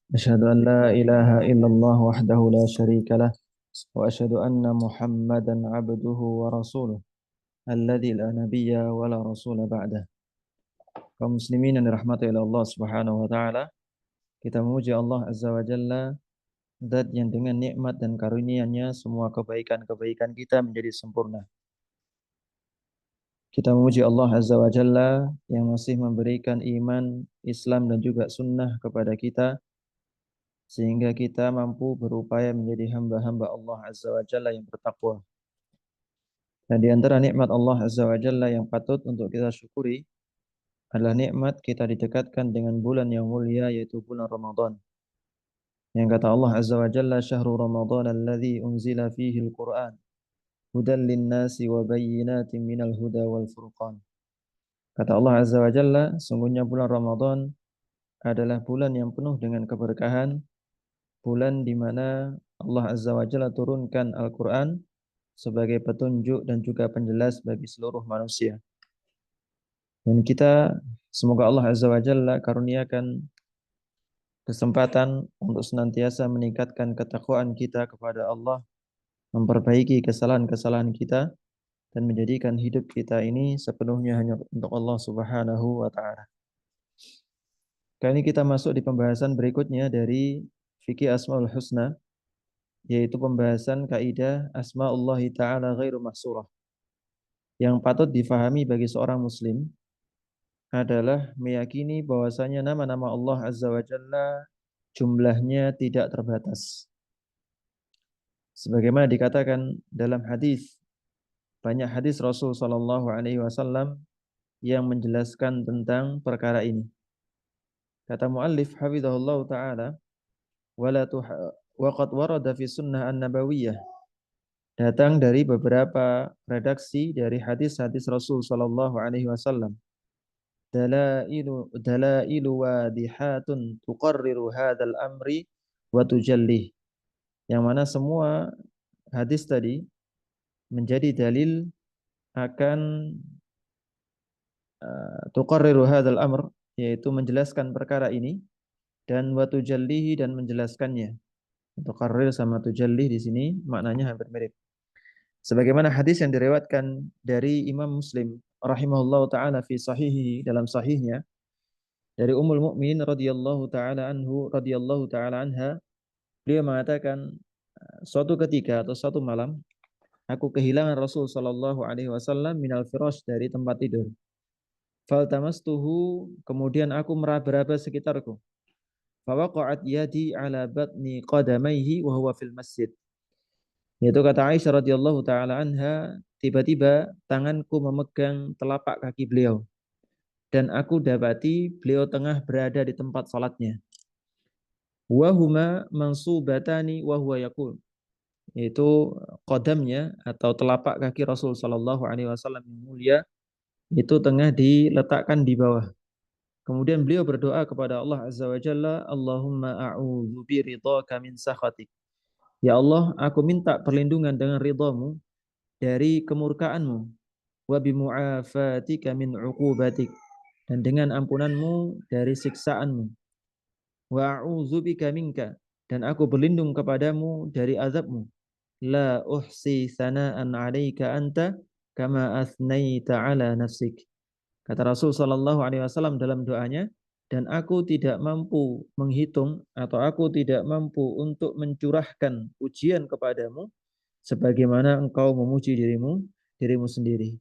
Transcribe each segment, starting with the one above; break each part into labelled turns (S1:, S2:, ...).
S1: أشهد أن لا إله إلا الله وحده لا شريك له وأشهد أن محمدا عبده ورسوله الذي لا نبي ولا رسول بعده. Kaum muslimin yang dirahmati oleh Allah Subhanahu wa taala, kita memuji Allah Azza wa Jalla, zat yang dengan nikmat dan karunia-Nya semua kebaikan-kebaikan kita menjadi sempurna. Kita memuji Allah Azza wa Jalla yang masih memberikan iman, Islam dan juga sunnah kepada kita, sehingga kita mampu berupaya menjadi hamba-hamba Allah Azza wa Jalla yang bertakwa. Dan di antara nikmat Allah Azza wa Jalla yang patut untuk kita syukuri adalah nikmat kita didekatkan dengan bulan yang mulia, yaitu bulan Ramadan. Yang kata Allah Azza wa Jalla, "Syahrul Ramadan alladzi unzila fihi al-Qur'an hudan lin-nasi wa bayyinatin minal huda wal furqan." Kata Allah Azza wa Jalla, sungguhnya bulan Ramadan adalah bulan yang penuh dengan keberkahan, bulan di mana Allah Azza wa Jalla turunkan Al-Qur'an sebagai petunjuk dan juga penjelas bagi seluruh manusia. Dan kita semoga Allah Azza wa Jalla karuniakan kesempatan untuk senantiasa meningkatkan ketakwaan kita kepada Allah, memperbaiki kesalahan-kesalahan kita, dan menjadikan hidup kita ini sepenuhnya hanya untuk Allah Subhanahu wa taala. Kali ini kita masuk di pembahasan berikutnya dari fikih Asmaul Husna, yaitu pembahasan kaidah Asmaullahi taala ghairu mahsurah. Yang patut difahami bagi seorang muslim adalah meyakini bahwasanya nama-nama Allah Azza wa Jalla jumlahnya tidak terbatas. Sebagaimana dikatakan dalam hadis, banyak hadis Rasul sallallahu alaihi wasallam yang menjelaskan tentang perkara ini. Kata muallif hafizahullah taala, wala wa qad warada fi sunnah an-nabawiyah, datang dari beberapa redaksi dari hadis-hadis Rasul sallallahu alaihi wasallam, dalailu wadihatun tuqarriru hadzal amri wa tujallih, yang mana semua hadis tadi menjadi dalil akan tuqarriru hadzal amr, yaitu menjelaskan perkara ini, dan wa tujallihi, dan menjelaskannya. Tuqarrir sama tujallih di sini maknanya hampir mirip. Sebagaimana hadis yang diriwayatkan dari Imam Muslim rahimahullahu taala fi sahihi, dalam sahihnya, dari Ummul Mukminin radhiyallahu taala anha, beliau mengatakan, suatu ketika atau suatu malam aku kehilangan Rasul sallallahu alaihi wasallam minal firash, dari tempat tidur. Faltamastuhu, kemudian aku meraba-raba sekitarku. Fawaqa'at yadi ala batni qadamaihi wa huwa fil masjid. Yaitu kata Aisyah radhiyallahu taala anha, tiba-tiba tanganku memegang telapak kaki beliau dan aku dapati beliau tengah berada di tempat salatnya. Wa huma mansubatani wa huwa yaqul, yaitu qadamnya atau telapak kaki Rasul sallallahu alaihi wasallam yang mulia itu tengah diletakkan di bawah. Kemudian beliau berdoa kepada Allah Azza wa Jalla, Allahumma a'udzu bi ridhaka min sakhatik. Ya Allah, aku minta perlindungan dengan ridhamu dari kemurkaanmu, wa bi mu'afatika min 'uqubatik, dan dengan ampunanmu dari siksaanmu. Wa a'udzubika minka, dan aku berlindung kepadamu dari azabmu. La uhsi sana'an 'alaika anta kama athnaita 'ala nafsik. Kata Rasul sallallahu alaihi wasallam dalam doanya, dan aku tidak mampu menghitung atau aku tidak mampu untuk mencurahkan pujian kepadamu sebagaimana engkau memuji dirimu sendiri.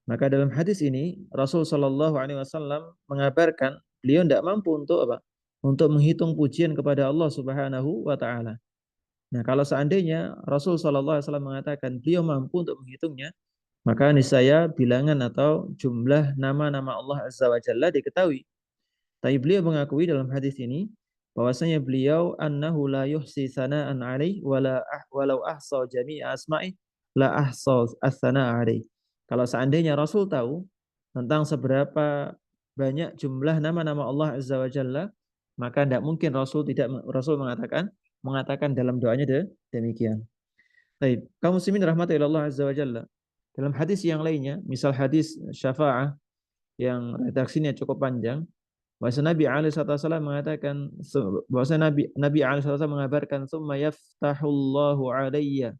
S1: Maka dalam hadis ini Rasul sallallahu alaihi wasallam mengabarkan beliau tidak mampu untuk apa? Untuk menghitung pujian kepada Allah Subhanahu wa taala. Nah, kalau seandainya Rasul sallallahu alaihi wasallam mengatakan beliau mampu untuk menghitungnya, maka niscaya bilangan atau jumlah nama-nama Allah Azza wa Jalla diketahui. Tapi beliau mengakui dalam hadis ini bahwasanya beliau annahu la yuhsi sana'an alaih walau ahsa jami'a asma'i la ahsa as-sana'a alaih. Kalau seandainya Rasul tahu tentang seberapa banyak jumlah nama-nama Allah Azza wa Jalla, maka tidak mungkin Rasul mengatakan dalam doanya demikian. Baik, kaum muslimin rahmati Allah Azza wa Jalla. Dalam hadis yang lainnya, misal hadis syafa'ah yang redaksinya cukup panjang, Bahwasanya Nabi alaihi wasallam mengatakan, bahwasanya Nabi alaihi wasallam mengabarkan, "Tsumma yaftahullahu alayya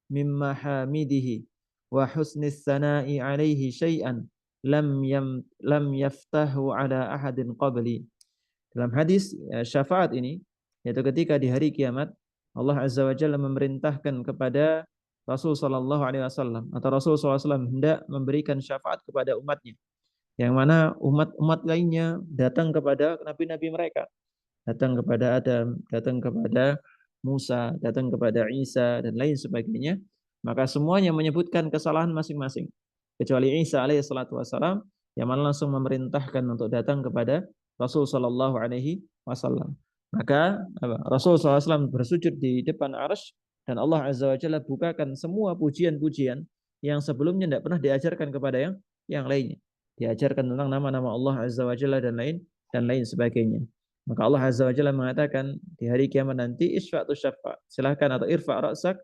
S1: mimma hamidihi wa husnis sana'i alaihi syai'an lam yaftahu ala ahadin qabli." Dalam hadis syafaat ini, yaitu ketika di hari kiamat Allah Azza wa Jalla memerintahkan kepada Rasul sallallahu alaihi wasallam, atau Rasul sallallahu alaihi wasallam hendak memberikan syafaat kepada umatnya, yang mana umat-umat lainnya datang kepada nabi-nabi mereka, datang kepada Adam, datang kepada Musa, datang kepada Isa dan lain sebagainya, maka semuanya menyebutkan kesalahan masing-masing, kecuali Isa alaihi salatu wasalam yang mana langsung memerintahkan untuk datang kepada Rasul sallallahu alaihi wasallam. Maka Rasul sallallahu alaihi wasallam bersujud di depan arsy dan Allah azza wa jalla bukakan semua pujian-pujian yang sebelumnya tidak pernah diajarkan kepada yang lainnya. Diajarkan tentang nama-nama Allah azza wa jalla dan lain sebagainya. Maka Allah azza wa jalla mengatakan di hari kiamat nanti, isfa'tu syafa'. Silahkan, atau irfa' ra'sak,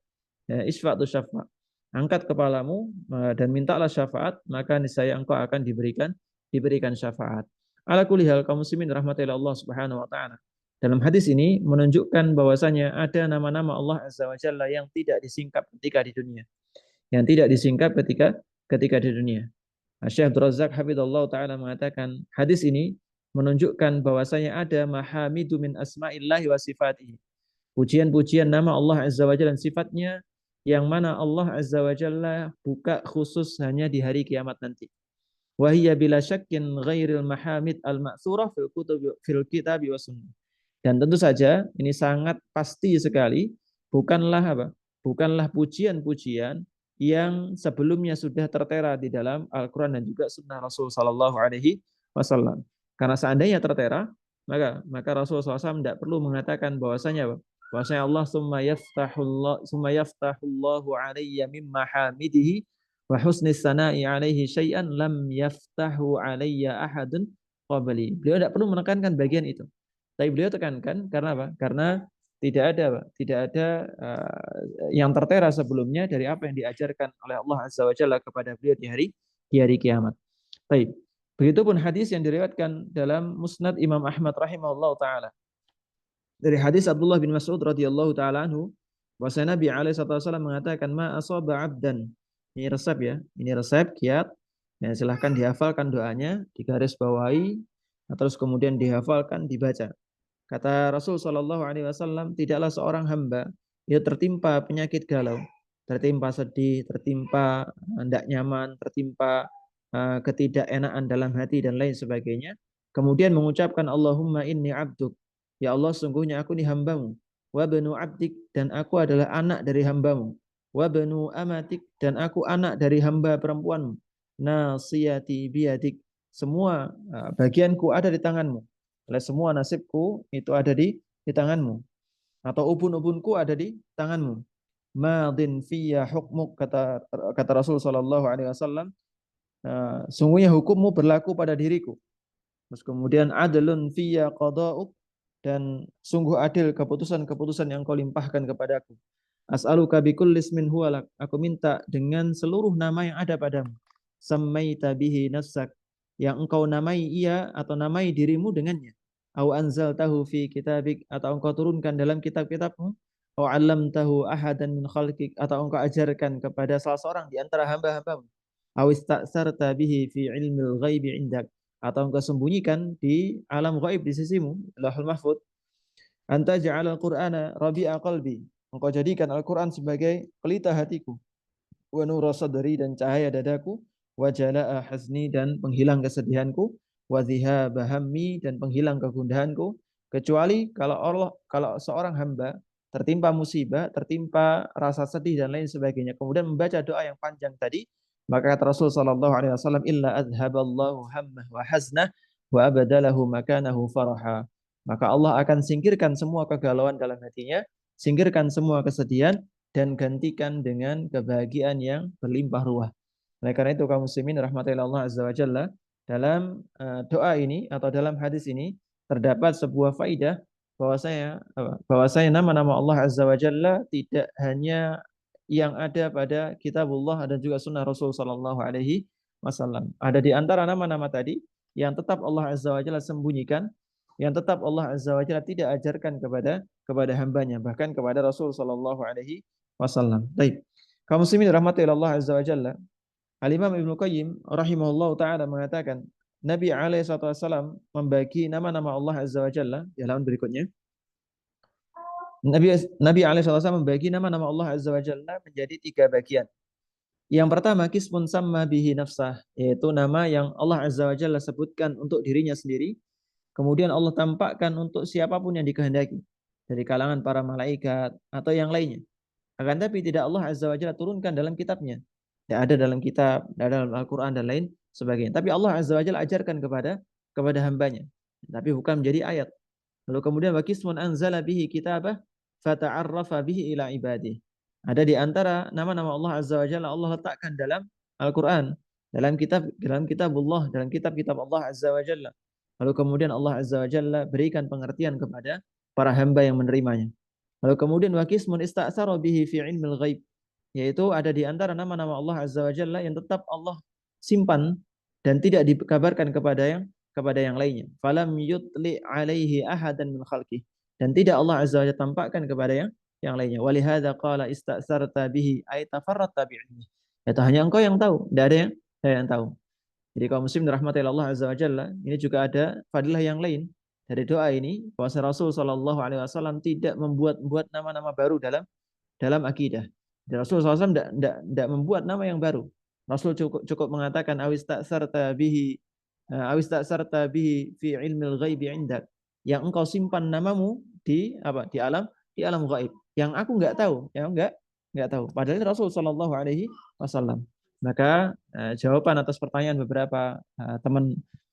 S1: isfa'tu syafa'. Angkat kepalamu dan mintalah syafaat, maka niscaya engkau akan diberikan syafaat. Ala kulli hal, kaum muslimin rahmatillah Allah Subhanahu wa taala. Dalam hadis ini menunjukkan bahwasanya ada nama-nama Allah azza wa jalla yang tidak disingkap ketika di dunia. Yang tidak disingkap ketika di dunia. Syekh Abdul Razak hafizallahu taala mengatakan, hadis ini menunjukkan bahwasanya ada mahamidu min asma'illahi wa sifatihi. Pujian-pujian nama Allah azza wa jalla dan sifatnya yang mana Allah azza wa jalla buka khusus hanya di hari kiamat nanti. Wa hiya bila syakkin ghairil mahamid al-ma'thurah fil kitab wa sunnah. Dan tentu saja ini sangat pasti sekali, bukanlah pujian-pujian yang sebelumnya sudah tertera di dalam Al-Quran dan juga Sunnah Rasul Sallallahu Alaihi Wasallam. Karena seandainya tertera, maka Rasul SAW tidak perlu mengatakan bahwasanya Allah summa yaftahullahu alayya mimma hamidihi wa husnis sana'i alaihi syai'an lam yaftahu alayya ahadun qabli. Beliau tidak perlu menekankan bagian itu. Tapi beliau tekankan karena apa? Karena tidak ada yang tertera sebelumnya dari apa yang diajarkan oleh Allah Azza wa Jalla kepada beliau di hari kiamat. Baik. Begitupun hadis yang diriwayatkan dalam Musnad Imam Ahmad rahimahullah taala. Dari hadis Abdullah bin Mas'ud radhiyallahu taala anhu, bahwasanya Nabi alaihi wasallam mengatakan, "Ma asaba 'abdan." Ini resep ya. Ini resep kiat. Ya, silahkan dihafalkan doanya, digaris bawahi, terus kemudian dihafalkan, dibaca. Kata Rasul Shallallahu Alaihi Wasallam, tidaklah seorang hamba ia tertimpa penyakit galau, tertimpa sedih, tertimpa tidak nyaman, tertimpa ketidakenaan dalam hati dan lain sebagainya. Kemudian mengucapkan Allahumma inni abduk, ya Allah sungguhnya aku ini hambamu, wa banu abdik, dan aku adalah anak dari hambamu, wa banu amatik, dan aku anak dari hamba perempuanmu, nasiyati biyadik, semua bagianku ada di tanganmu. Oleh semua nasibku itu ada di tanganmu, atau ubun-ubunku ada di tanganmu. Madin fiyya hukmuk, kata Rasul sallallahu alaihi wasallam, sungguhnya hukummu berlaku pada diriku. Terus kemudian adlun fiyya qada'uk, dan sungguh adil keputusan-keputusan yang kau limpahkan kepadaku. As'aluka bikulli ismin huwalak, aku minta dengan seluruh nama yang ada padamu. Sammaita bihi nafsak, yang engkau namai ia atau namai dirimu dengannya. Au anzaltahu fi kitabik, atau engkau turunkan dalam kitab-kitabmu. Au 'allamtahu ahadan min khalqik, atau engkau ajarkan kepada salah seorang di antara hamba-hambamu. Au ista'sarta bihi fi ilmil ghaibi indak, atau engkau sembunyikan di alam gaib di sisimu, Lauhul Mahfuz. Anta ja'alal Qur'ana rabi'a qalbi, engkau jadikan Al-Qur'an sebagai pelita hatiku, wa nura sadri, dan cahaya dadaku, wa jala'a hazni, dan penghilang kesedihanku, wa dhihaba hammi, dan penghilang kegundahanku. Kecuali kalau seorang hamba tertimpa musibah, tertimpa rasa sedih dan lain sebagainya, kemudian membaca doa yang panjang tadi, maka kata Rasul sallallahu alaihi wasallam, illa adhaballahu hammah wa haznah wa abadalahu makanahu faraha. Maka Allah akan singkirkan semua kegalauan dalam hatinya, singkirkan semua kesedihan, dan gantikan dengan kebahagiaan yang berlimpah ruah. Oleh karena itu kaum muslimin rahmatillah Allah azza wa jalla, dalam doa ini atau dalam hadis ini terdapat sebuah faidah bahwasanya nama-nama Allah azza wa jalla tidak hanya yang ada pada kitabullah dan juga sunnah Rasul sallallahu alaihi wasallam. Ada di antara nama-nama tadi yang tetap Allah Azza wa Jalla sembunyikan, yang tetap Allah Azza wa Jalla tidak ajarkan kepada hambanya, bahkan kepada Rasul sallallahu alaihi wasallam. Baik. Kaum muslimin rahmati Allah Azza wa Jalla. Al-Imam Ibnu Qayyim rahimahullah taala mengatakan, Nabi alaihi wasallam membagi nama-nama Allah Azza wa Jalla di halaman berikutnya. Nabi Nabi alaihi wasallam membagi nama-nama Allah Azza wa Jalla menjadi 3 bagian. Yang pertama, kismun samma bihi nafsah, yaitu nama yang Allah Azza wa Jalla sebutkan untuk dirinya sendiri, kemudian Allah tampakkan untuk siapapun yang dikehendaki, dari kalangan para malaikat atau yang lainnya. Akan tapi tidak Allah Azza wa Jalla turunkan dalam kitabnya. Tidak ada dalam kitab, tidak ada dalam Al-Quran dan lain sebagainya. Tapi Allah Azza wa Jalla ajarkan kepada hambanya. Tapi bukan menjadi ayat. Lalu kemudian wa kismun anzala bihi kitabah fata'arrafa bihi ila ibadih. Ada di antara nama-nama Allah Azza wa Jalla Allah letakkan dalam Al-Quran, dalam kitabullah, dalam kitab-kitab Allah Azza wa Jalla. Lalu kemudian Allah Azza wa Jalla berikan pengertian kepada para hamba yang menerimanya. Lalu kemudian wa kismun ista'sara bihi fi ilmil ghaib, yaitu ada di antara nama-nama Allah Azza wa Jalla yang tetap Allah simpan dan tidak dikabarkan kepada yang lainnya. Falam yutli alaihi ahadan min khalqih, dan tidak Allah Azza wa Jalla tampakkan kepada yang lainnya. Walihada qala ista'sarta bihi ay tafarratta bi'ilmi. Itu hanya engkau yang tahu, tidak ada yang tahu. Jadi kaum muslim dirahmati Allah Azza wa Jalla, ini juga ada fadilah yang lain dari doa ini, bahwa Rasul sallallahu alaihi wasallam tidak membuat nama-nama baru dalam akidah. Dan Rasul SAW tidak membuat nama yang baru. Rasul cukup mengatakan awis ta'sarta bihi fi ilmil ghaibi indak, yang engkau simpan namamu di alam ghaib, yang aku enggak tahu, enggak tahu. Padahal Rasul sallallahu alaihi wasallam. Maka jawaban atas pertanyaan beberapa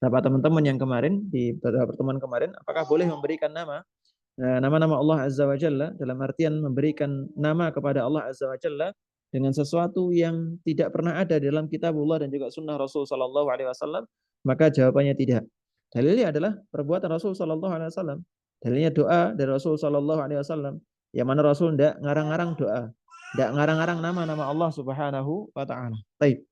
S1: teman-teman yang kemarin di beberapa pertemuan kemarin, apakah boleh memberikan nama-nama Allah Azza wa Jalla, dalam artian memberikan nama kepada Allah Azza wa Jalla dengan sesuatu yang tidak pernah ada dalam kitabullah dan juga sunnah Rasul sallallahu alaihi wasallam, maka jawabannya tidak. Dalilnya adalah perbuatan Rasul sallallahu alaihi wasallam. Dalilnya doa dari Rasul sallallahu alaihi wasallam, yang mana Rasul tidak ngarang-ngarang doa, tidak ngarang-ngarang nama-nama Allah Subhanahu wa taala. Baik.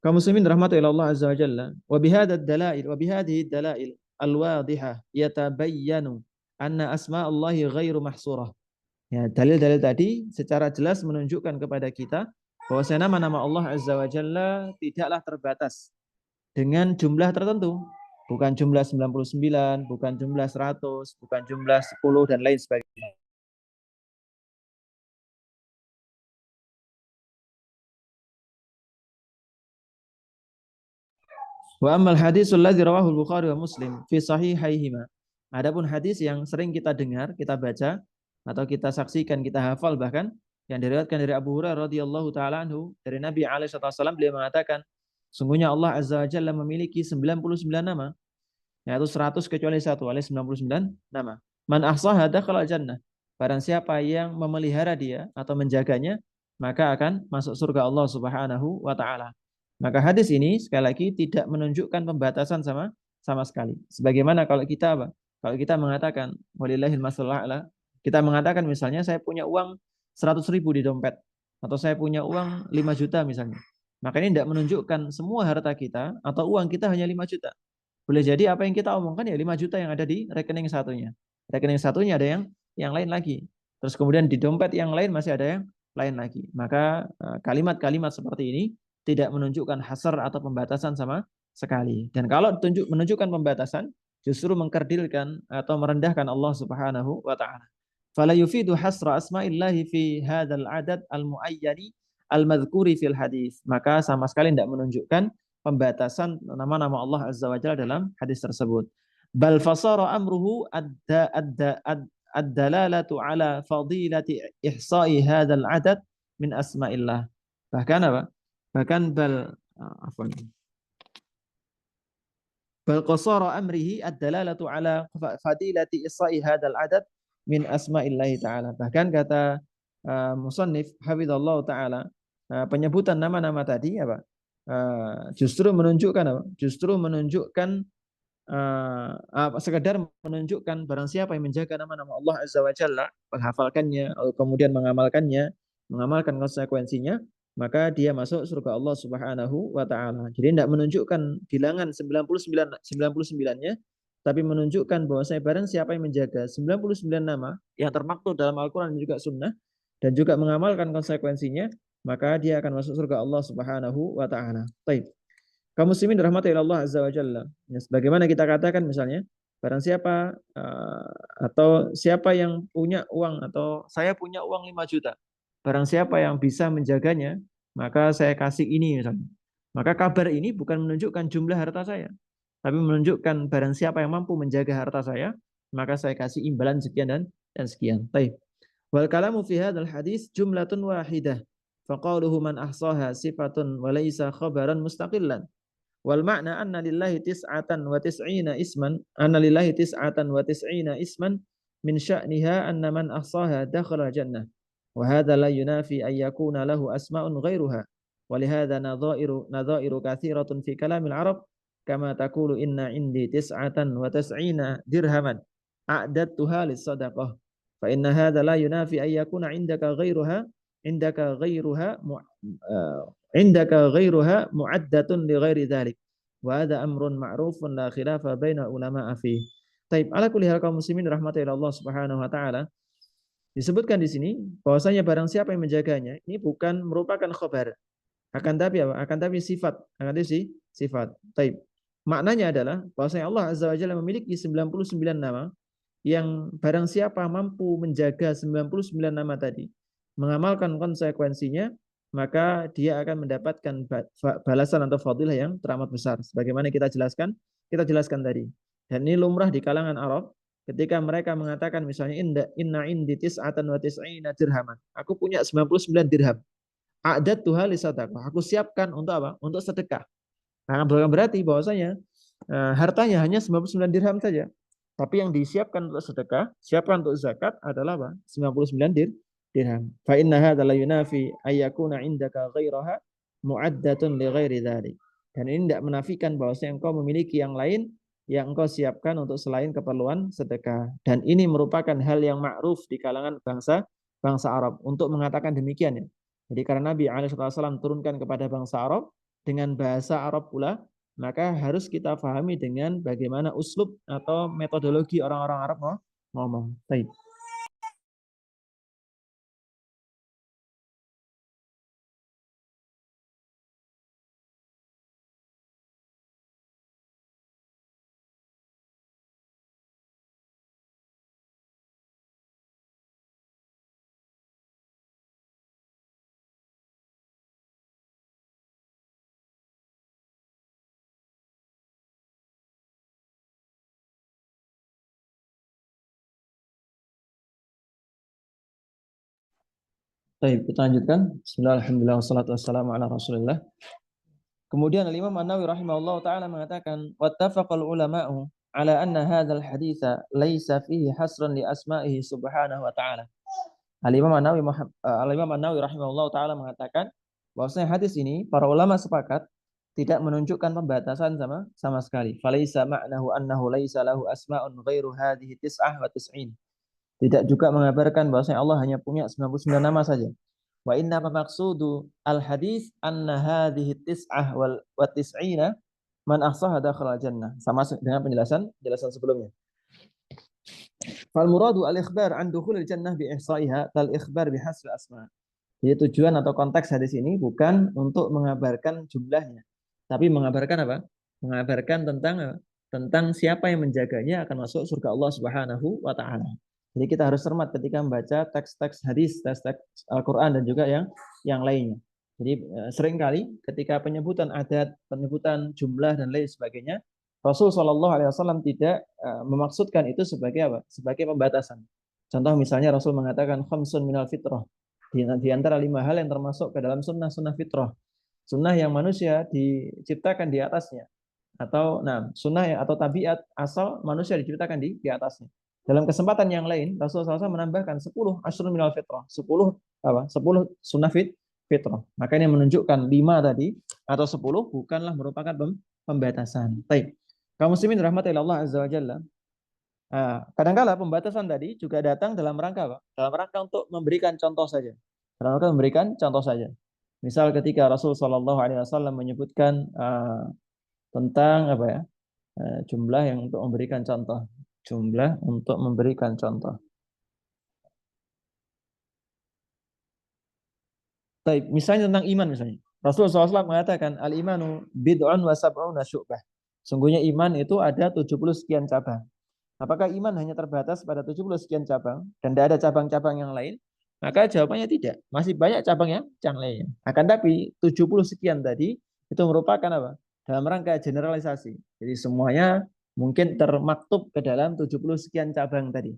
S1: Kaum muslimin rahmatullahi Allah Azza wa Jalla, wa bihadhihi dalail al-wadihah yatabayyanu anna asma Allahi ghairu mahsurah. Ya, dalil-dalil tadi secara jelas menunjukkan kepada kita bahwa nama-nama Allah Azza wa Jalla tidaklah terbatas dengan jumlah tertentu. Bukan jumlah 99, bukan jumlah 100, bukan jumlah 10 dan lain sebagainya. Wa ammal hadisul ladzi rawahu al-Bukhari wa Muslim fi sahihaihima. Adapun hadis yang sering kita dengar, kita baca atau kita saksikan, kita hafal bahkan, yang diriwayatkan dari Abu Hurairah radhiyallahu taala anhu, dari Nabi alaihi wasallam, beliau mengatakan, sungguhnya Allah Azza wa Jalla memiliki 99 nama, yaitu 100 kecuali 1, alias 99 nama. Man ahsaha dakhala jannah. Barang siapa yang memelihara dia atau menjaganya, maka akan masuk surga Allah Subhanahu wa taala. Maka hadis ini sekali lagi tidak menunjukkan pembatasan sama sekali. Sebagaimana kalau kita mengatakan walillahil masalul a'la, kita mengatakan misalnya saya punya uang 100.000 di dompet, atau saya punya uang 5 juta misalnya. Maka ini tidak menunjukkan semua harta kita atau uang kita hanya 5 juta. Boleh jadi apa yang kita omongkan ya 5 juta yang ada di rekening satunya. Rekening satunya ada yang lain lagi. Terus kemudian di dompet yang lain masih ada yang lain lagi. Maka kalimat-kalimat seperti ini tidak menunjukkan hasar atau pembatasan sama sekali. Dan kalau menunjukkan pembatasan, justru mengkerdilkan atau merendahkan Allah Subhanahu wa taala. Fala yufidu hasra asma'illahi fi hadzal adad al-muayyani al-madhkuri fil hadis. Maka sama sekali tidak menunjukkan pembatasan nama-nama Allah Azza wa Jalla dalam hadis tersebut. Bal fasara amruhu ad-dalalatu ala fadilati ihsa'i hadzal adad min asma'illah. Bahkan apa? Bahkan bal qasara amrihi ad-dalalatu ala fadilati ihsa'i hadzal adad min asma'illahi ta'ala. Bahkan kata musannif hafizallahu ta'ala, penyebutan nama-nama tadi apa? Justru menunjukkan sekedar menunjukkan barang siapa yang menjaga nama-nama Allah Azza wa Jalla, menghafalkannya, kemudian mengamalkan konsekuensinya, maka dia masuk surga Allah Subhanahu wa taala. Jadi tidak menunjukkan bilangan 99-nya, tapi menunjukkan bahwa saya barang siapa yang menjaga 99 nama yang termaktub dalam Al-Qur'an dan juga sunnah dan juga mengamalkan konsekuensinya, maka dia akan masuk surga Allah Subhanahu wa taala. Baik. Kaum muslimin dirahmati Allah Azza wa Jalla. Ya, sebagaimana kita katakan misalnya, barang siapa atau siapa yang punya uang atau saya punya uang 5 juta. Barang siapa yang bisa menjaganya, maka saya kasih ini misalnya. Maka kabar ini bukan menunjukkan jumlah harta saya, tapi menunjukkan barang siapa yang mampu menjaga harta saya, maka saya kasih imbalan sekian dan sekian. Baik. Wal kalamu fi hadzal hadis jumlatun wahidah. Faqauluhu man ahsaha sifatun wa laisa khabaran mustaqillan. Wal makna anna lillahi tis'atan wa tis'ina isman, anna lillahi tis'atan wa tis'ina isman min sya'niha anna man ahsaha dakhala jannah. Wa hadha la yunafi an yakuna lahu asma'un ghairuha. Wa lihadha nadhairu kathiratun fi kalamil Arab kama taqulu inna indi tis'atan wa tis'ina dirhaman a'dadtuha lis-sadaqah. Fa inna hadha la yunafi an yakuna indaka ghairuha indaka ghairuha mu'addatun li ghairi dzalik. Wa hadza amrun ma'rufun la khilafa baina ulama fi. Taib, ala kulli hal kaum muslimin rahmatullahi Allah Subhanahu wa taala. Disebutkan di sini bahwasanya barang siapa yang menjaganya ini bukan merupakan khabar. Akan tapi apa? Akan tapi sifat. Akan tapi sifat. Taib. Maknanya adalah bahwasanya Allah Azza wa Jalla memiliki 99 nama yang barang siapa mampu menjaga 99 nama tadi, mengamalkan konsekuensinya, maka dia akan mendapatkan balasan atau fadilah yang teramat besar. Sebagaimana kita jelaskan tadi. Dan ini lumrah di kalangan Arab, ketika mereka mengatakan misalnya inna indi tis'atan wa tis'ina dirhaman. Aku punya 99 dirham. A'dad tuha li sadaqah. Aku siapkan untuk apa? Untuk sedekah. Nah, bukan berarti bahwasanya hartanya hanya 99 dirham saja. Tapi yang disiapkan untuk sedekah, siapkan untuk zakat adalah apa? 99 dirham. Fa inna hadza la yunafi ayyakuna indaka ghairaha mu'addatun li ghairi dzalik. Dan ini tidak menafikan bahwasanya engkau memiliki yang lain yang engkau siapkan untuk selain keperluan sedekah. Dan ini merupakan hal yang ma'ruf di kalangan bangsa Arab untuk mengatakan demikian ya. Jadi karena Nabi SAW turunkan kepada bangsa Arab dengan bahasa Arab pula, maka harus kita pahami dengan bagaimana uslub atau metodologi orang-orang Arab ngomong. Baik. Baik, kita lanjutkan. Bismillah, alhamdulillah, wassalatu wassalamu ala rasulillah. Kemudian Imam An-Nawawi rahimahullah ta'ala mengatakan, wattafaqal ulama'u ala anna hadzal haditha laisa fihi hasran li asma'ihi subhanahu wa ta'ala. Al-Imam An-Nawawi rahimahullah ta'ala mengatakan, bahwasanya hadis ini, para ulama sepakat, tidak menunjukkan pembatasan sama sekali. Falaisa ma'nahu annahu laisa lahu asma'un ghairu hadhihi tis'ah wa tis'in. Tidak juga mengabarkan bahwasanya Allah hanya punya 99 nama saja. Wa inna maqsudu al-hadis anna hadhihi tis'ah wa tis'ina man ahsaha dakhala jannah. Sama dengan penjelasan sebelumnya. Fal muradu al-ikhbar an dukhulil jannah bi ihsa'iha tal ikhbar bi hasl asma. Jadi tujuan atau konteks hadis ini bukan untuk mengabarkan jumlahnya, tapi mengabarkan apa? Mengabarkan tentang siapa yang menjaganya akan masuk surga Allah Subhanahu wa taala. Jadi kita harus cermat ketika membaca teks-teks hadis, teks-teks Al-Quran dan juga yang lainnya. Jadi seringkali ketika penyebutan adat, penyebutan jumlah dan lain sebagainya, Rasul Shallallahu Alaihi Wasallam tidak memaksudkan itu sebagai apa? Sebagai pembatasan. Contoh misalnya Rasul mengatakan khamsun minal fitrah, di antara 5 hal yang termasuk ke dalam sunnah fitrah, sunnah yang manusia diciptakan di atasnya, atau sunnah atau tabiat asal manusia diciptakan di atasnya. Dalam kesempatan yang lain, Rasulullah SAW menambahkan 10 asrul minal fitrah, 10 sunnah fitrah. Maka ini menunjukkan 5 tadi atau 10 bukanlah merupakan pembatasan. Baik. Kaum muslimin rahmatullahi Allah azza wa jalla. Kadang-kala pembatasan tadi juga datang dalam rangka apa? Dalam rangka untuk memberikan contoh saja. Dalam rangka memberikan contoh saja. Misal ketika Rasul Shallallahu Alaihi Wasallam menyebutkan tentang apa ya, jumlah yang untuk memberikan contoh, jumlah untuk memberikan contoh. Baik, misalnya tentang iman misalnya. Rasulullah SAW mengatakan al-imanu bid'un wa sab'una syu'bah. Sungguhnya iman itu ada 70 sekian cabang. Apakah iman hanya terbatas pada 70 sekian cabang dan tidak ada cabang-cabang yang lain? Maka jawabannya tidak. Masih banyak cabang yang lainnya. Akan tapi 70 sekian tadi itu merupakan apa? Dalam rangka generalisasi. Jadi semuanya mungkin termaktub ke dalam 70 sekian cabang tadi.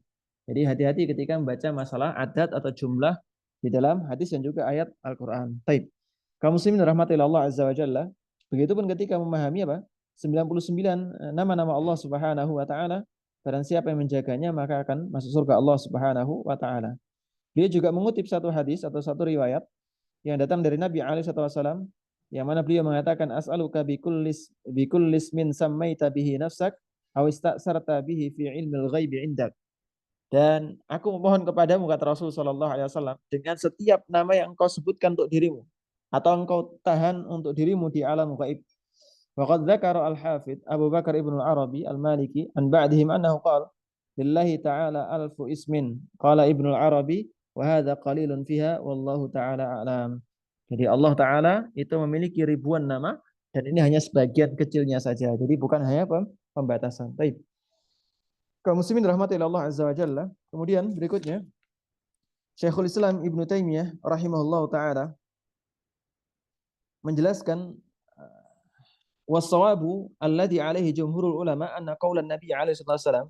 S1: Jadi hati-hati ketika membaca masalah adat atau jumlah di dalam hadis dan juga ayat Al-Quran. Taib. Kaum muslimin rahmatillah Allah azza wa jalla. Begitupun ketika memahami apa? 99 nama-nama Allah Subhanahu wa taala. Barang siapa yang menjaganya maka akan masuk surga Allah Subhanahu wa taala. Dia juga mengutip satu hadis atau satu riwayat yang datang dari Nabi alaihi wasallam yang mana beliau mengatakan as'aluka bikullis min sammaita bihi nafsak aw ista'sarta bihi fi ilmil ghaibi indak. Dan aku memohon kepadamu kata Rasul sallallahu alaihi wasallam dengan setiap nama yang engkau sebutkan untuk dirimu atau engkau tahan untuk dirimu di alam gaib. Waqad dzakara al-Hafidz Abu Bakar Ibn al-Arabi al-Maliki an ba'dihim annahu qala lillahi ta'ala alfu ismin qala Ibn al-Arabi wa hadha qalilun fiha wallahu ta'ala a'lam. Jadi Allah Ta'ala itu memiliki ribuan nama dan ini hanya sebagian kecilnya saja. Jadi bukan hanya pembatasan. Baik. Kaum muslimin rahmatillah Allah azza wa jalla. Kemudian berikutnya Syekhul Islam Ibnu Taimiyah rahimahullah taala menjelaskan wasawabu alladhi alaihi jumhurul ulama anna qaulan Nabi alaihi wasallam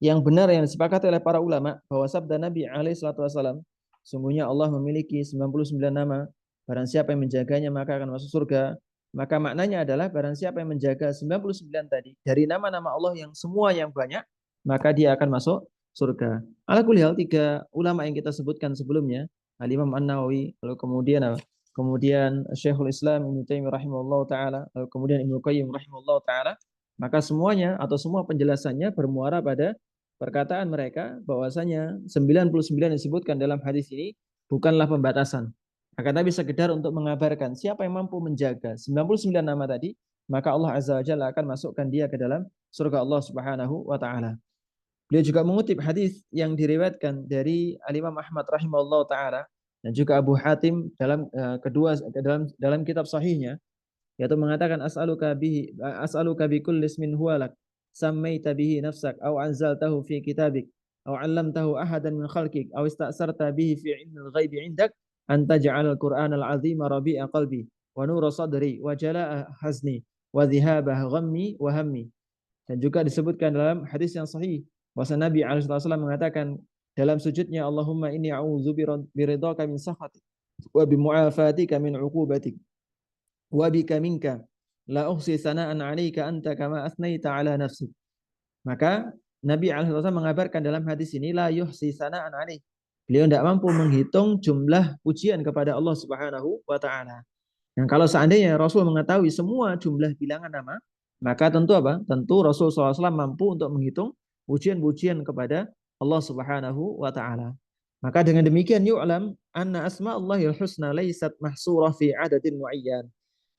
S1: yang benar yang disepakati oleh para ulama bahwa sabda Nabi alaihi wasallam sungguhnya Allah memiliki 99 nama barang siapa yang menjaganya maka akan masuk surga. Maka maknanya adalah barang siapa yang menjaga 99 tadi dari nama-nama Allah yang semua yang banyak maka dia akan masuk surga. Ala kulli hal tiga ulama yang kita sebutkan sebelumnya, Al-Imam An-Nawawi, lalu kemudian Syekhul Islam Ibnu Taimiyah rahimahullah taala, lalu kemudian Ibnu Qayyim rahimahullah taala, maka semuanya atau semua penjelasannya bermuara pada perkataan mereka bahwasanya 99 yang disebutkan dalam hadis ini bukanlah pembatasan. Akan tapi sekedar untuk mengabarkan siapa yang mampu menjaga 99 nama tadi, maka Allah Azza wa Jalla akan masukkan dia ke dalam surga Allah Subhanahu wa taala. Beliau juga mengutip hadis yang diriwayatkan dari Al-Imam Ahmad rahimahullah taala dan juga Abu Hatim dalam dalam kitab sahihnya yaitu mengatakan as'aluka bi kulli ismin huwa lak sammaita bihi nafsak aw anzaltahu fi kitabik aw 'allamtahu ahadan min khalqik aw ista'sarta bihi fi 'ilmil ghaibi 'indak an taj'al al-Qur'an al-'azima rabi'a qalbi wa nura sadri wa jala'a hazni wa dhihaba ghammi wa hammi. Dan juga disebutkan dalam hadis yang sahih bahwa Nabi SAW mengatakan dalam sujudnya Allahumma inni a'udzu biridhaka min sakhatik wa bimu'afatika min 'uqubatik wa bika minka la uhsi sana'an 'alaika anta kama asnaita 'ala nafsik. Maka Nabi SAW mengabarkan dalam hadis ini la yuhsi sana'an 'alaik. Beliau tidak mampu menghitung jumlah pujian kepada Allah Subhanahu wa taala. Dan kalau seandainya Rasul mengetahui semua jumlah bilangan nama, maka tentu apa? Tentu Rasul SAW mampu untuk menghitung pujian-pujian kepada Allah Subhanahu wa taala. Maka dengan demikian yu'lam anna asma'Allahil husna laysat mahsurah fi adadin muayyan.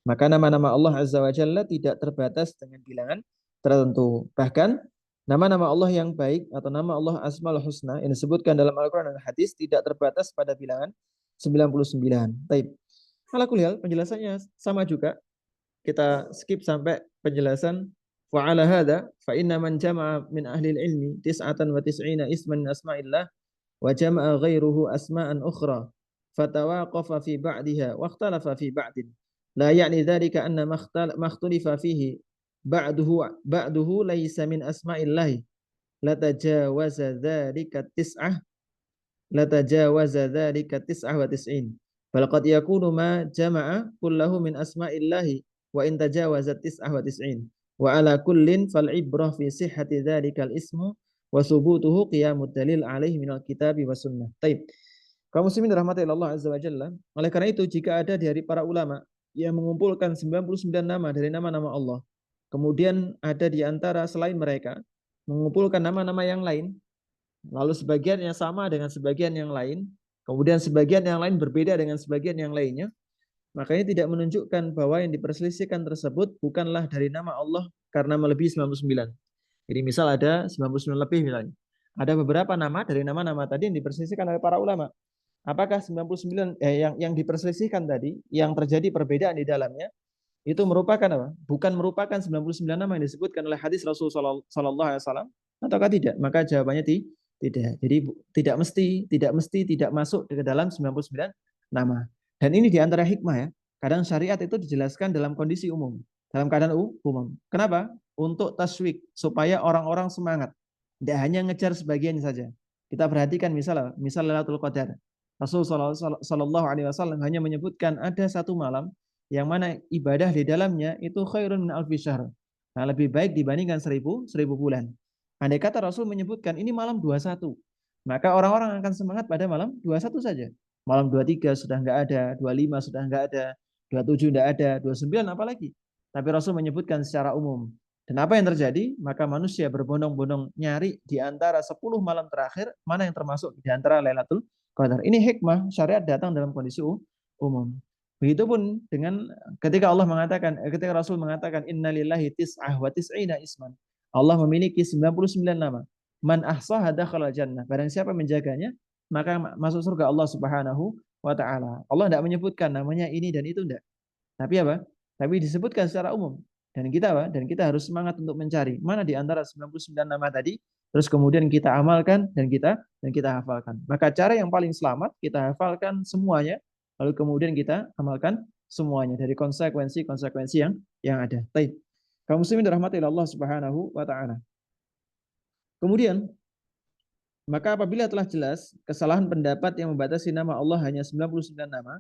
S1: Maka nama-nama Allah Azza wa Jalla tidak terbatas dengan bilangan tertentu. Bahkan nama-nama Allah yang baik atau nama Allah Asmaul Husna yang disebutkan dalam Al-Qur'an dan hadis tidak terbatas pada bilangan 99. Baik. Ala kulli hal penjelasannya sama juga. Kita skip sampai penjelasan wa ala hadza fa inna man jama'a min ahli ilmi 99 isman min asma'illah wa jama'a ghairuhu asma'an ukhra fatawaqafa fi ba'diha wa ikhtalafa fi ba'din la ya'ni dzalika anna makhtalifa fihi ba'duhu laysa min asma'illah la tajawaza dzalika tis'ah wa tis'in. Balaqad yakunu ma jama'a kullahu min asma'illahi wa in tajawazat tis'ah wa tis'in. Wa ala kullin fal ibrah fi sihhati dzalikal ismu wa thubutuhu qiyamud dalil alaihi minal kitabi wa sunnah. Taib. Kaum muslimin rahmati Allah azza wa jalla. Oleh karena itu jika ada dari para ulama yang mengumpulkan 99 nama dari nama-nama Allah, kemudian ada di antara selain mereka mengumpulkan nama-nama yang lain, lalu sebagian yang sama dengan sebagian yang lain, kemudian sebagian yang lain berbeda dengan sebagian yang lainnya, Makanya tidak menunjukkan bahwa yang diperselisihkan tersebut bukanlah dari nama Allah karena melebihi 99. Jadi misal ada 99 lebih misalnya. Ada beberapa nama dari nama-nama tadi yang diperselisihkan oleh para ulama. Apakah 99 yang diperselisihkan tadi, yang terjadi perbedaan di dalamnya, itu merupakan apa? Bukan merupakan 99 nama yang disebutkan oleh hadis Rasul sallallahu alaihi wasallam ataukah tidak? Maka jawabannya tidak. Jadi tidak mesti tidak masuk ke dalam 99 nama. Dan ini diantara hikmah ya. Kadang syariat itu dijelaskan dalam kondisi umum, dalam keadaan umum. Kenapa? Untuk taswik supaya orang-orang semangat. Tidak hanya ngejar sebagian saja. Kita perhatikan misal Lailatul Qadar. Rasul sallallahu alaihi wasallam hanya menyebutkan ada satu malam yang mana ibadah di dalamnya itu khairun min alfi syahr. Nah, lebih baik dibandingkan seribu bulan. Andai kata Rasul menyebutkan ini malam 21, maka orang-orang akan semangat pada malam 21 saja. Malam 23 sudah enggak ada, 25 sudah enggak ada, 27 enggak ada, 29 apalagi. Tapi Rasul menyebutkan secara umum. Dan apa yang terjadi? Maka manusia berbondong-bondong nyari di antara 10 malam terakhir, mana yang termasuk di antara Lailatul Qadar. Ini hikmah syariat datang dalam kondisi umum. Begitupun dengan ketika Rasul mengatakan innalillahi tis'ah wa tis'ina isman. Allah memiliki 99 nama. Man ahsaha dakhala jannah. Barang siapa menjaganya, maka masuk surga Allah Subhanahu wa taala. Allah tidak menyebutkan namanya ini dan itu tidak. Tapi apa? Tapi disebutkan secara umum. Dan kita apa? Dan kita harus semangat untuk mencari mana di antara 99 nama tadi, terus kemudian kita amalkan dan kita hafalkan. Maka cara yang paling selamat kita hafalkan semuanya, lalu kemudian kita amalkan semuanya dari konsekuensi-konsekuensi yang ada. Baik. Kaum muslimin dirahmati Allah Subhanahu wa taala. Kemudian maka apabila telah jelas kesalahan pendapat yang membatasi nama Allah hanya 99 nama,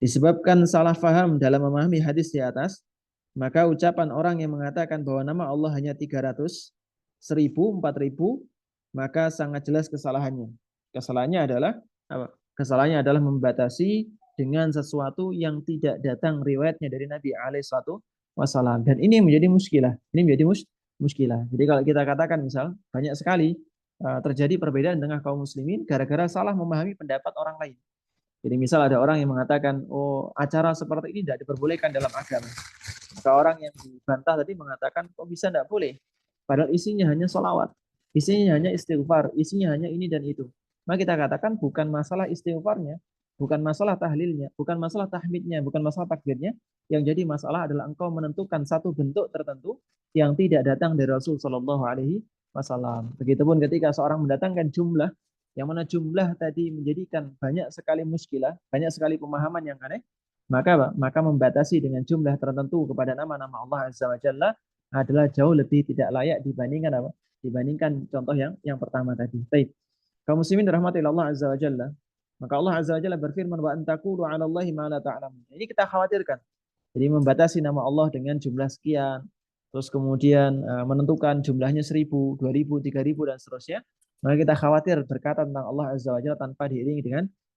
S1: disebabkan salah faham dalam memahami hadis di atas, maka ucapan orang yang mengatakan bahwa nama Allah hanya 300, 1000, 4000, maka sangat jelas kesalahannya. Kesalahannya adalah apa? Kesalahannya adalah membatasi dengan sesuatu yang tidak datang riwayatnya dari Nabi alaihi wasallam. Dan ini menjadi muskilah. Ini menjadi muskilah. Jadi kalau kita katakan misal banyak sekali terjadi perbedaan dengan kaum muslimin gara-gara salah memahami pendapat orang lain. Jadi misal ada orang yang mengatakan, oh acara seperti ini tidak diperbolehkan dalam agama. Maka orang yang dibantah tadi mengatakan, kok bisa tidak boleh? Padahal isinya hanya sholawat, isinya hanya istighfar, isinya hanya ini dan itu. Maka kita katakan bukan masalah istighfarnya, bukan masalah tahlilnya, bukan masalah tahmidnya, bukan masalah takbirnya. Yang jadi masalah adalah engkau menentukan satu bentuk tertentu yang tidak datang dari Rasul Shallallahu Alaihi Wasallam. Begitupun ketika seorang mendatangkan jumlah yang mana jumlah tadi menjadikan banyak sekali muskilah, banyak sekali pemahaman yang aneh, maka apa? Maka membatasi dengan jumlah tertentu kepada nama-nama Allah Azza wa Jalla adalah jauh lebih tidak layak dibandingkan apa? Dibandingkan contoh yang pertama tadi. Baik. Kaum muslimin dirahmati Allah Azza wa Jalla. Maka Allah Azza wa Jalla berfirman wa antaqulu 'ala Allahi ma la ta'lamun. Ini kita khawatirkan. Jadi membatasi nama Allah dengan jumlah sekian, terus kemudian menentukan jumlahnya 1000, 2000, 3000 dan seterusnya. Maka kita khawatir berkata tentang Allah Azza wa Jalla tanpa diiringi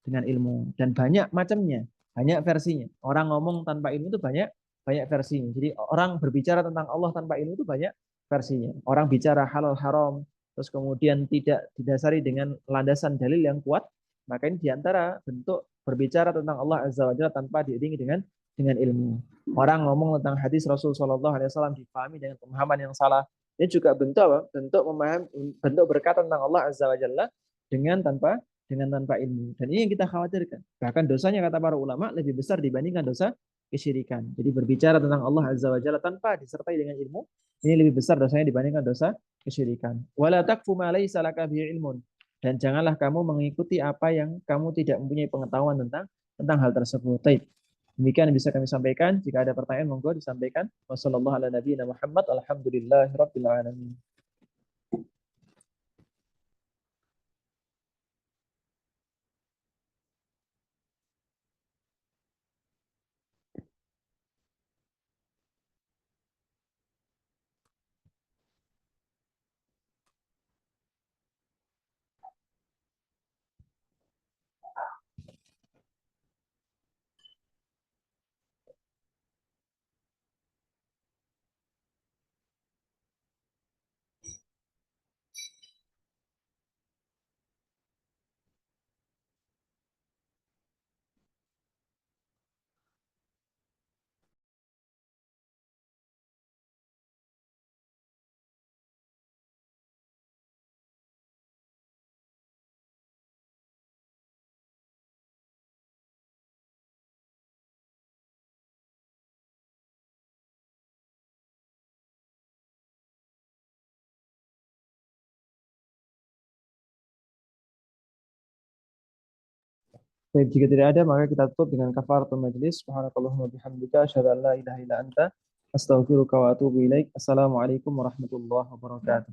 S1: dengan ilmu dan banyak macamnya, banyak versinya. Orang ngomong tanpa ilmu itu banyak banyak versinya. Jadi orang berbicara tentang Allah tanpa ilmu itu banyak versinya. Orang bicara halal haram terus kemudian tidak didasari dengan landasan dalil yang kuat, maka ini diantara bentuk berbicara tentang Allah Azza wa Jalla tanpa diiringi dengan ilmu. Orang ngomong tentang hadis Rasul Shallallahu Alaihi Wasallam dipahami dengan pemahaman yang salah. Ini juga bentuk apa? Bentuk berkata tentang Allah Azza wa Jalla dengan tanpa ilmu. Dan ini yang kita khawatirkan. Bahkan dosanya kata para ulama lebih besar dibandingkan dosa kesyirikan. Jadi berbicara tentang Allah Azza wa Jalla tanpa disertai dengan ilmu, ini lebih besar dosanya dibandingkan dosa kesyirikan. Wala taqfu ma laysa laka bihi ilmun. Dan janganlah kamu mengikuti apa yang kamu tidak mempunyai pengetahuan tentang hal tersebut. Baik. Demikian yang bisa kami sampaikan. Jika ada pertanyaan, monggo disampaikan. Wassalamualaikum warahmatullahi wabarakatuh. Baik, jika tidak ada maka kita tutup dengan kafaratul majlis. Subhanakallahumma bihamdika asyhadu an la ilaha illa anta astaghfiruka wa atubu ilaik. Assalamualaikum warahmatullahi wabarakatuh.